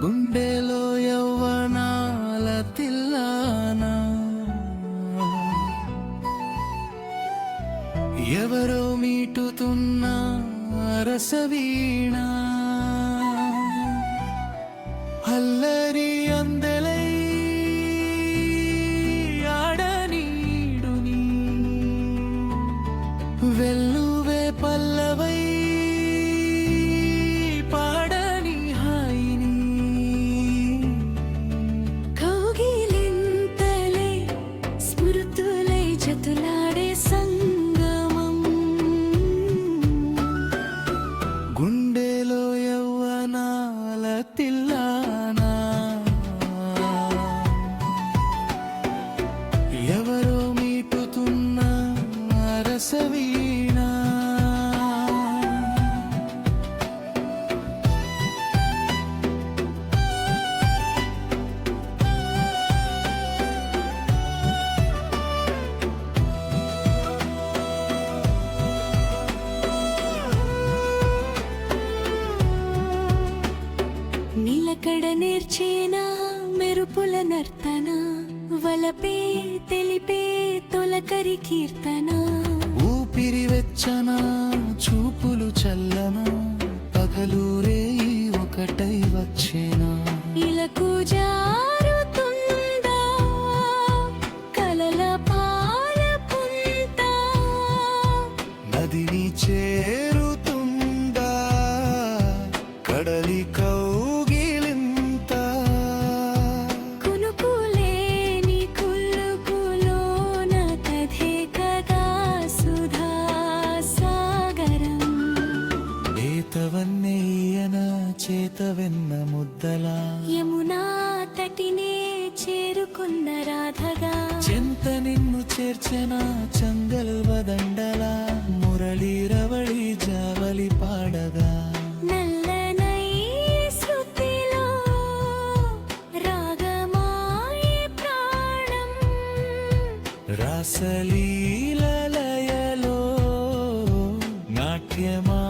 గుండెలో యవ్వనాల తిల్లానా ఎవరో మీటుతున్న రసవీణ అల్లరి అందెలై ఆడనీడుని వెల్లువే పల్లవై పాడని హాయిని కౌగిలింతలై స్మృతులై జతులాడే సంగమం గుండెలో యవ్వనాల తిల్లానా ఎవరో మీటుతున్న రసవీణ నిలకడ నేర్చేనా మెరుపుల నర్తన వలపే తెలిపే తొలకరి కీర్తన ఊపిరి వెచ్చన చూపులు చల్లన పగలూరే ఒకటై వచ్చేనా ఇలకు జారుతుందా కలల పాల పుంత నదిని చేరుతుందా కడలి కౌగిలింత కునుకులేని కుల్లుకులోన కథే కదా సుధా సాగరం ఏతవన్నయ్యన చేతవెన్న ముద్దలా యమునా తటినే చేరుకున్న రాధగా చెంత నిన్ను చేర్చెన చంగల్వదండలా మురళి రవళి జావలి పాడగా నల్లనై శృతిలో రాగమాయే ప్రాణం రాసలీలలయలో నాట్యమా